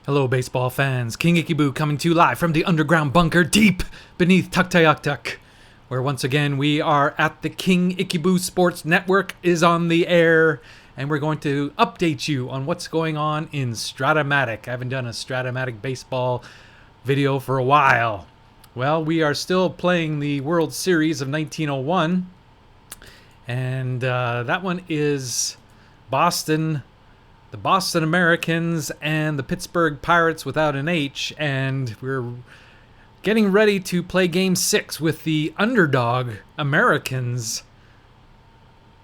Hello, baseball fans. King Icheboo coming to you live from the underground bunker deep beneath Tuktoyaktuk, where once again we are at the King Icheboo Sports Network is on the air, and we're going to update you on what's going on in Strat-o-Matic. I haven't done a Strat-o-Matic baseball video for a while. Well, we are still playing the World Series of 1901, and that one is Boston. The Boston Americans and the Pittsburgh Pirates without an H, and we're getting ready to play Game 6 with the underdog Americans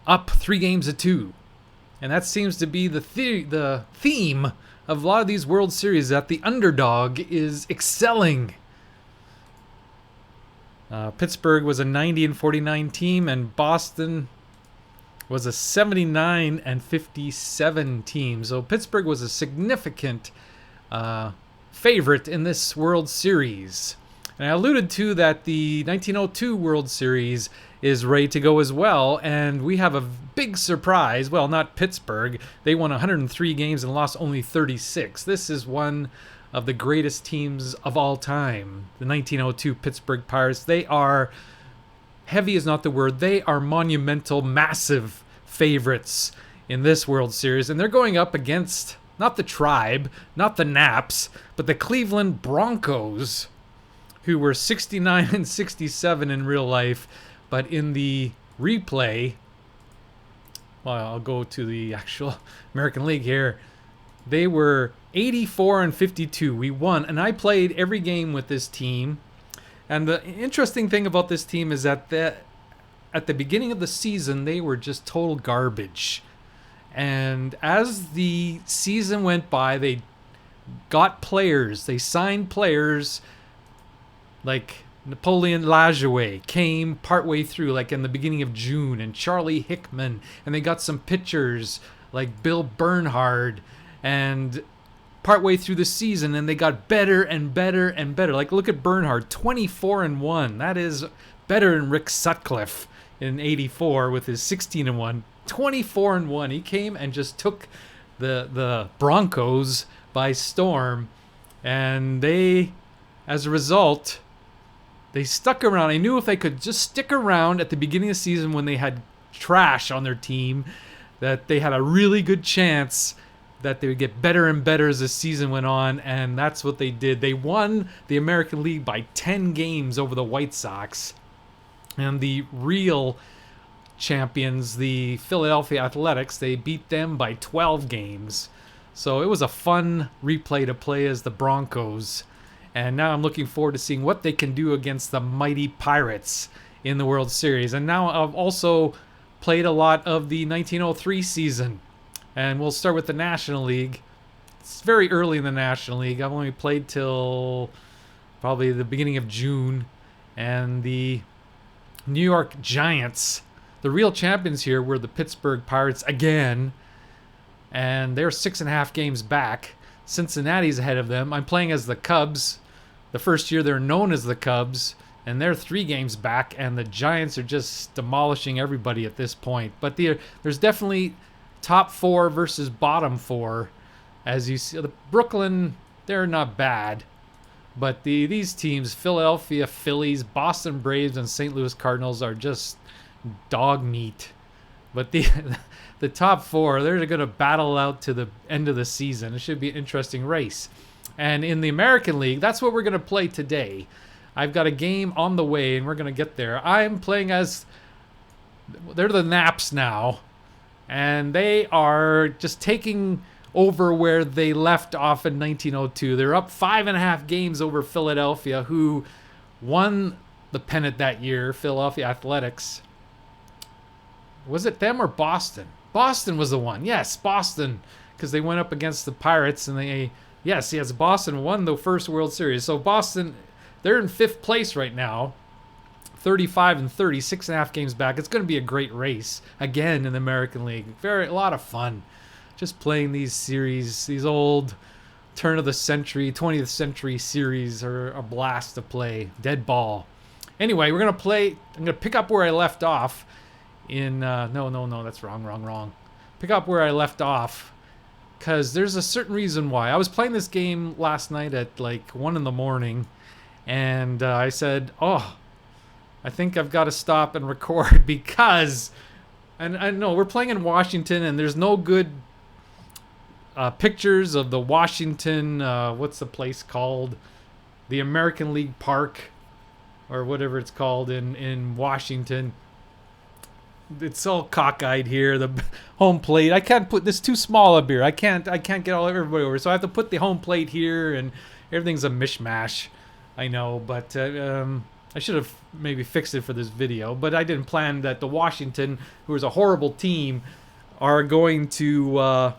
up 3-2. And that seems to be the theme of a lot of these World Series, that the underdog is excelling. Pittsburgh was a 90-49 team, and Boston was a 79-57 team. So Pittsburgh was a significant favorite in this World Series. And I alluded to that the 1902 World Series is ready to go as well, and we have a big surprise. Well, not Pittsburgh. They won 103 games and lost only 36. This is one of the greatest teams of all time, the 1902 Pittsburgh Pirates. They are, heavy is not the word, they are monumental, massive favorites in this World Series, and they're going up against not the Tribe, not the Naps, but the Cleveland Broncos, who were 69-67 in real life, but in the replay, well, I'll go to the actual American League here, they were 84-52. We won, and I played every game with this team. And the interesting thing about this team is that at the beginning of the season, they were just total garbage. And as the season went by, they got players. They signed players like Napoleon Lajoie came partway through, like in the beginning of June, and Charlie Hickman. And they got some pitchers like Bill Bernhard, and partway through the season, and they got better and better and better. Like, look at Bernhard, 24-1. That is better than Rick Sutcliffe in 84 with his 16-1. 24-1. He came and just took the Broncos by storm, and they, as a result, they stuck around. I knew if they could just stick around at the beginning of the season when they had trash on their team, that they had a really good chance that they would get better and better as the season went on, and that's what they did. They won the American League by 10 games over the White Sox, and the real champions, the Philadelphia Athletics, they beat them by 12 games. So it was a fun replay to play as the Broncos, and now I'm looking forward to seeing what they can do against the mighty Pirates in the World Series. And now I've also played a lot of the 1903 season. And we'll start with the National League. It's very early in the National League. I've only played till probably the beginning of June. And the New York Giants, the real champions here, were the Pittsburgh Pirates again. And they're 6.5 games back. Cincinnati's ahead of them. I'm playing as the Cubs. The first year they're known as the Cubs. And they're 3 games back. And the Giants are just demolishing everybody at this point. But there's definitely top 4 versus bottom 4. As you see, the Brooklyn, they're not bad, but these teams, Philadelphia Phillies, Boston Braves, and St. Louis Cardinals, are just dog meat. But the top 4, they're going to battle out to the end of the season. It should be an interesting race. And in the American League, that's what we're going to play today. I've got a game on the way, and we're going to get there. I'm playing as, they're the Naps now. And they are just taking over where they left off in 1902. They're up 5.5 games over Philadelphia, who won the pennant that year, Philadelphia Athletics. Was it them or Boston? Boston was the one. Yes, Boston, because they went up against the Pirates, and yes, Boston won the first World Series. So Boston, they're in 5th place right now. 35-30, 6.5 games back. It's going to be a great race again in the American League. A lot of fun. Just playing these series, these old turn of the century, 20th century series are a blast to play. Dead ball. Anyway, we're going to play. I'm going to pick up where I left off in. No, that's wrong. Pick up where I left off because there's a certain reason why. I was playing this game last night at like 1 in the morning, and I said, oh, I think I've got to stop and record because, and I know we're playing in Washington, and there's no good pictures of the Washington, what's the place called? The American League Park, or whatever it's called in Washington. It's all cockeyed here. The home plate. I can't put this too small up here. I can't get everybody over. So I have to put the home plate here, and everything's a mishmash. I know, but I should have maybe fixed it for this video. But I didn't plan that the Washington, who is a horrible team, are going to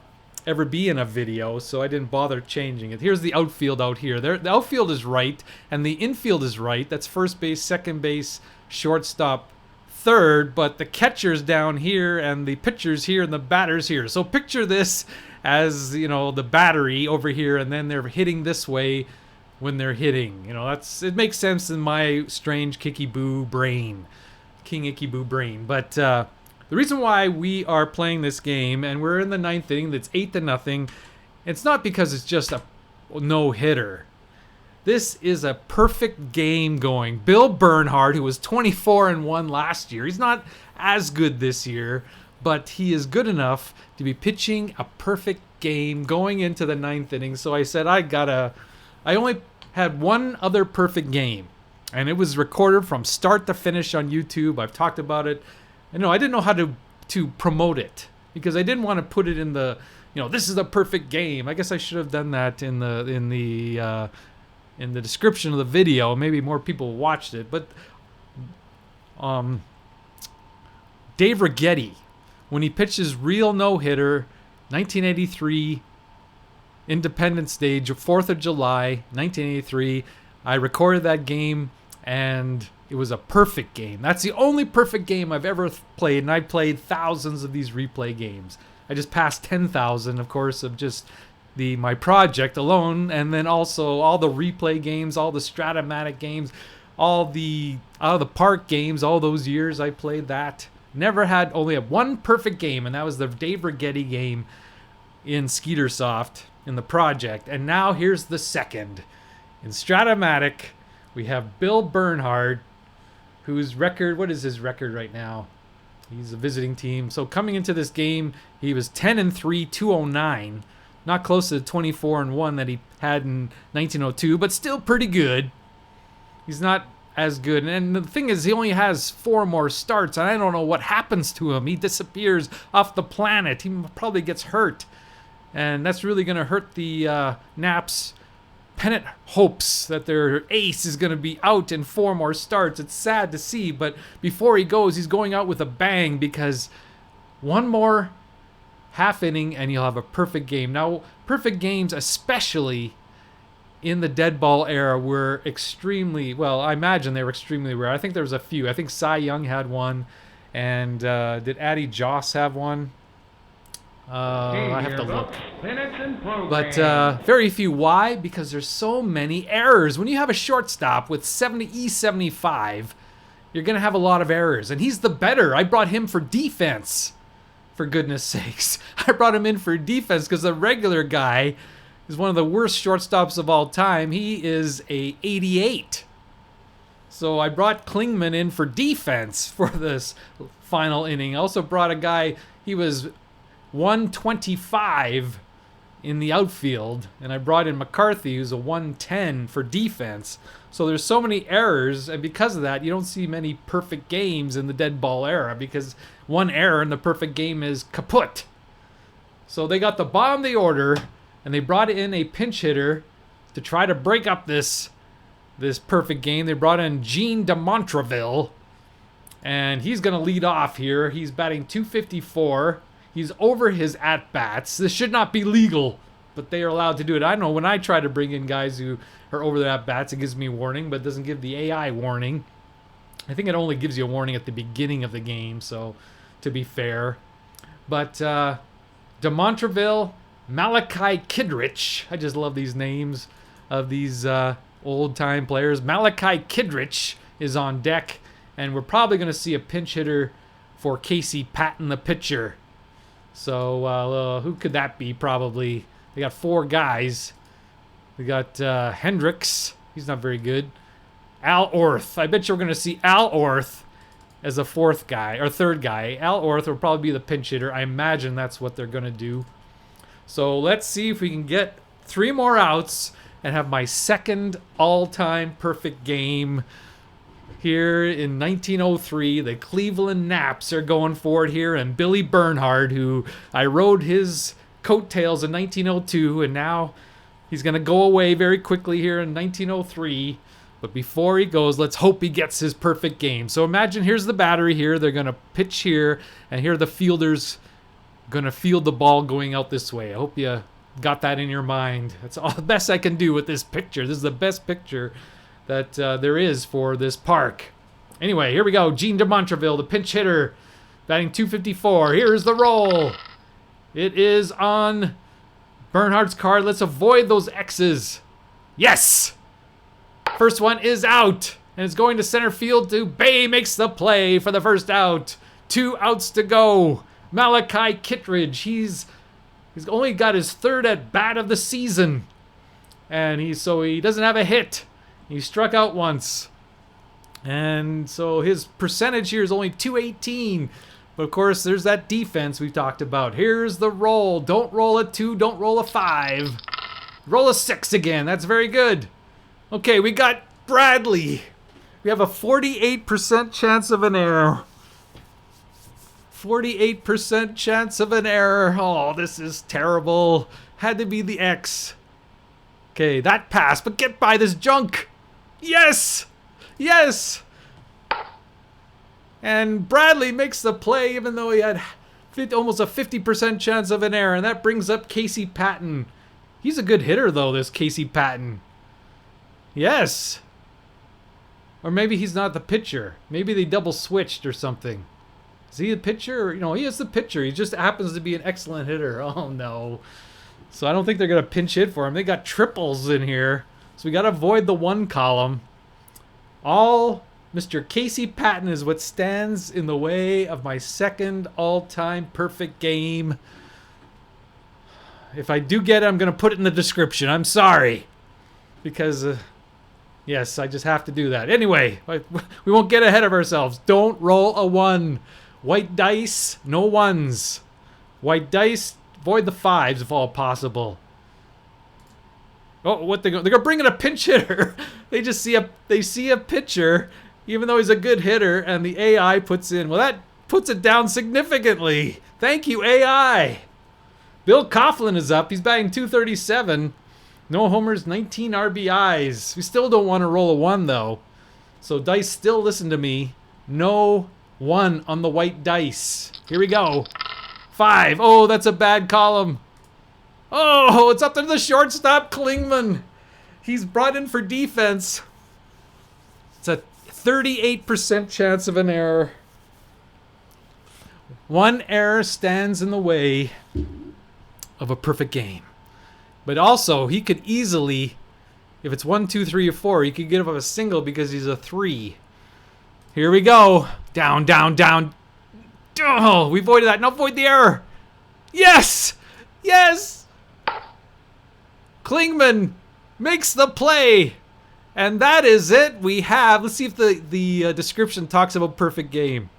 ever be in a video, so I didn't bother changing it. Here's the outfield out here. The outfield is right, and the infield is right. That's first base, second base, shortstop, third, but the catcher's down here, and the pitcher's here, and the batter's here. So picture this as, you know, the battery over here, and then they're hitting this way when they're hitting. You know, it makes sense in my strange Icheboo brain. King Icheboo brain. But the reason why we are playing this game, and we're in the 9th inning, that's 8-0, it's not because it's just a no-hitter. This is a perfect game going. Bill Bernhard, who was 24-1 last year, he's not as good this year, but he is good enough to be pitching a perfect game going into the 9th inning. So I said, I only had one other perfect game, and it was recorded from start to finish on YouTube. I've talked about it. I didn't know how to promote it because I didn't want to put it in the, this is a perfect game. I guess I should have done that in the description of the video. Maybe more people watched it. But Dave Righetti, when he pitched his real no-hitter, 1983 Independence Day, 4th of July, 1983, I recorded that game, and it was a perfect game. That's the only perfect game I've ever played, and I've played thousands of these replay games. I just passed 10,000, of course, of just my project alone, and then also all the replay games, all the Strat-o-Matic games, all the out of the park games, all those years I played that. Only had one perfect game, and that was the Dave Righetti game in Skeetersoft in the project. And now here's the second. In Strat-o-Matic, we have Bill Bernhard, whose record, what is his record right now? He's a visiting team. So coming into this game, he was 10-3, 209. Not close to the 24-1 that he had in 1902, but still pretty good. He's not as good. And the thing is, he only has 4 more starts, and I don't know what happens to him. He disappears off the planet. He probably gets hurt. And that's really going to hurt the Naps' pennant hopes that their ace is going to be out in 4 more starts. It's sad to see, but before he goes, he's going out with a bang because one more half inning and you'll have a perfect game. Now, perfect games, especially in the dead ball era, were extremely, well, I imagine they were extremely rare. I think there was a few. I think Cy Young had one, and did Addie Joss have one? I have to look. But very few. Why? Because there's so many errors. When you have a shortstop with 70 E75, you're going to have a lot of errors. And he's the better. I brought him for defense. For goodness sakes. I brought him in for defense because the regular guy is one of the worst shortstops of all time. He is a 88. So I brought Klingman in for defense for this final inning. I also brought a guy, he was 125 in the outfield, and I brought in McCarthy, who's a 110 for defense. So there's so many errors, and because of that, you don't see many perfect games in the dead ball era, because one error in the perfect game is kaput. So they got the bottom of the order, and they brought in a pinch hitter to try to break up this perfect game. They brought in Gene DeMontreville, and he's going to lead off here. He's batting .254. He's over his at-bats. This should not be legal, but they are allowed to do it. I know when I try to bring in guys who are over their at-bats, it gives me warning, but it doesn't give the AI warning. I think it only gives you a warning at the beginning of the game, so to be fair. But DeMontreville, Malachi Kidrich, I just love these names of these old-time players. Malachi Kidrich is on deck, and we're probably going to see a pinch hitter for Casey Patton, the pitcher. So who could that be? Probably they got 4 guys. We got Hendricks. He's not very good. Al Orth. I bet you're going to see Al Orth as a 4th guy or 3rd guy. Al Orth will probably be the pinch hitter. I imagine that's what they're going to do. So let's see if we can get 3 more outs and have my second all-time perfect game. Here in 1903, the Cleveland Naps are going for it here, and Billy Bernhard, who I rode his coattails in 1902, and now he's going to go away very quickly here in 1903. But before he goes, let's hope he gets his perfect game. So imagine here's the battery here. They're going to pitch here, and here are the fielders going to field the ball going out this way. I hope you got that in your mind. That's all the best I can do with this picture. This is the best picture that there is for this park. Anyway, here we go. Gene de Montreville, the pinch hitter, batting .254. Here's the roll. It is on Bernhard's card. Let's avoid those X's. Yes! First one is out, and it's going to center field to Bay. Makes the play for the first out. 2 outs to go. Malachi Kittredge, he's only got his 3rd at bat of the season, and he doesn't have a hit. He struck out once, and so his percentage here is only .218. But of course, there's that defense we've talked about. Here's the roll. Don't roll a 2. Don't roll a 5. Roll a 6 again. That's very good. Okay, we got Bradley. We have a 48% chance of an error. 48% chance of an error. Oh, this is terrible. Had to be the X. Okay, that passed, but get by this junk. Yes! Yes! And Bradley makes the play even though he had almost a 50% chance of an error. And that brings up Casey Patton. He's a good hitter, though, this Casey Patton. Yes. Or maybe he's not the pitcher. Maybe they double switched or something. Is he the pitcher? He is the pitcher. He just happens to be an excellent hitter. Oh, no. So I don't think they're going to pinch hit for him. They got triples in here. So we got to avoid the 1 column. All Mr. Casey Patton is what stands in the way of my second all-time perfect game. If I do get it, I'm going to put it in the description. I'm sorry. Because, yes, I just have to do that. Anyway, we won't get ahead of ourselves. Don't roll a 1. White dice, no 1s. White dice, avoid the 5s if all possible. Oh, what they're gonna bring in a pinch hitter. They see a pitcher, even though he's a good hitter, and the AI puts in. Well, that puts it down significantly. Thank you, AI. Bill Coughlin is up. He's batting .237. No homers, 19 RBIs. We still don't want to roll a 1 though. So dice still listen to me. No 1 on the white dice. Here we go. 5. Oh, that's a bad column. Oh, it's up to the shortstop, Klingman. He's brought in for defense. It's a 38% chance of an error. 1 error stands in the way of a perfect game. But also, he could easily, if it's 1, 2, 3, or 4, he could get up a single because he's a 3. Here we go. Down, down, down. Oh, we avoided that. Now avoid the error. Yes! Yes! Klingman makes the play. And that is it. We have, let's see if the description talks about perfect game.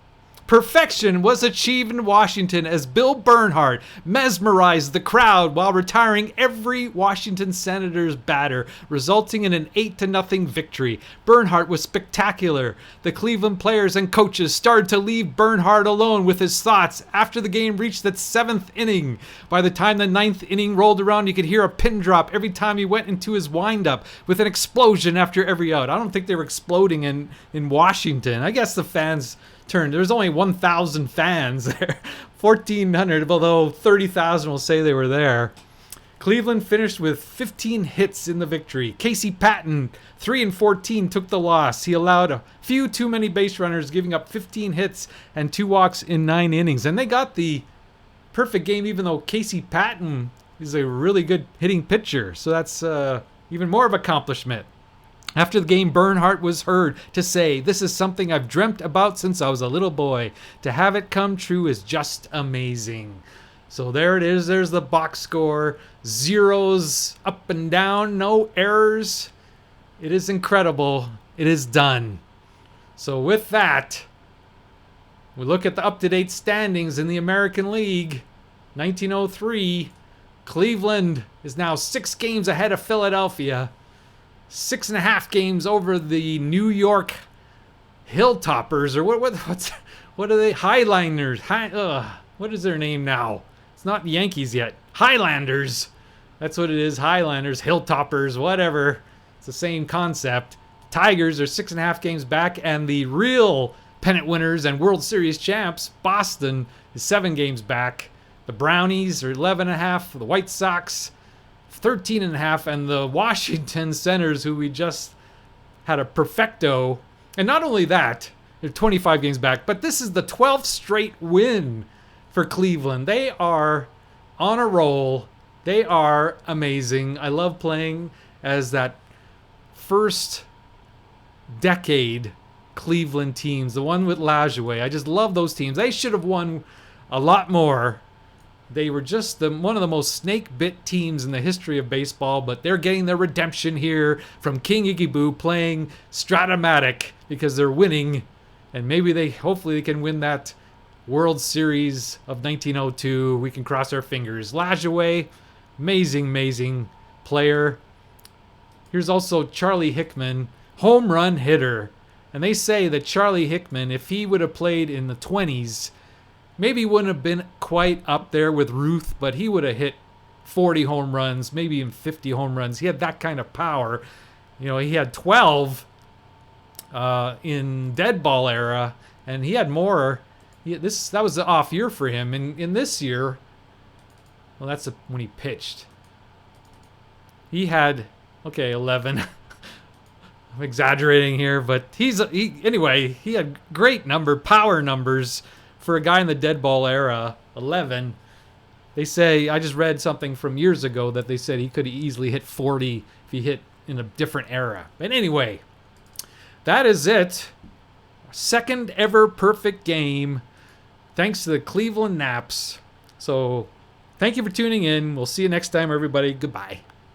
Perfection was achieved in Washington as Bill Bernhard mesmerized the crowd while retiring every Washington Senators batter, resulting in an 8-0 victory. Bernhard was spectacular. The Cleveland players and coaches started to leave Bernhard alone with his thoughts after the game reached its 7th inning. By the time the 9th inning rolled around, you could hear a pin drop every time he went into his windup, with an explosion after every out. I don't think they were exploding in Washington. I guess the fans turned. There's only 1,000 fans there. 1,400, although 30,000 will say they were there. Cleveland finished with 15 hits in the victory. Casey Patton, 3-14, took the loss. He allowed a few too many base runners, giving up 15 hits and 2 walks in 9 innings. And they got the perfect game, even though Casey Patton is a really good hitting pitcher. So that's even more of an accomplishment. After the game, Bernhard was heard to say, "This is something I've dreamt about since I was a little boy. To have it come true is just amazing." So there it is. There's the box score. Zeros up and down. No errors. It is incredible. It is done. So with that, we look at the up-to-date standings in the American League. 1903, Cleveland is now 6 games ahead of Philadelphia. 6.5 games over the New York Hilltoppers, or what are they? Highlanders. What is their name now? It's not Yankees yet. Highlanders. That's what it is. Highlanders, Hilltoppers, whatever. It's the same concept. Tigers are 6.5 games back, and the real pennant winners and World Series champs, Boston, is 7 games back. The Brownies are 11.5. The White Sox, 13.5. And the Washington Senators, who we just had a perfecto. And not only that, they're 25 games back, but this is the 12th straight win for Cleveland. They are on a roll. They are amazing. I love playing as that first decade Cleveland teams, the one with Lajoie. I just love those teams. They should have won a lot more. They were just one of the most snake-bit teams in the history of baseball, but they're getting their redemption here from King Icheboo playing Strat-o-Matic because they're winning, and maybe hopefully they can win that World Series of 1902. We can cross our fingers. Lajoie, amazing player. Here's also Charlie Hickman, home run hitter. And they say that Charlie Hickman, if he would have played in the 20s, maybe wouldn't have been quite up there with Ruth, but he would have hit 40 home runs, maybe even 50 home runs. He had that kind of power. You know, he had 12 in dead ball era, and he had more. That was the off year for him. In this year, well, that's when he pitched. He had, 11. I'm exaggerating here, but anyway, he had great power numbers for a guy in the dead ball era. 11. They say, I just read something from years ago that they said he could easily hit 40 if he hit in a different era. But anyway, that is it. Second ever perfect game, thanks to the Cleveland Naps. So thank you for tuning in. We'll see you next time, everybody. Goodbye.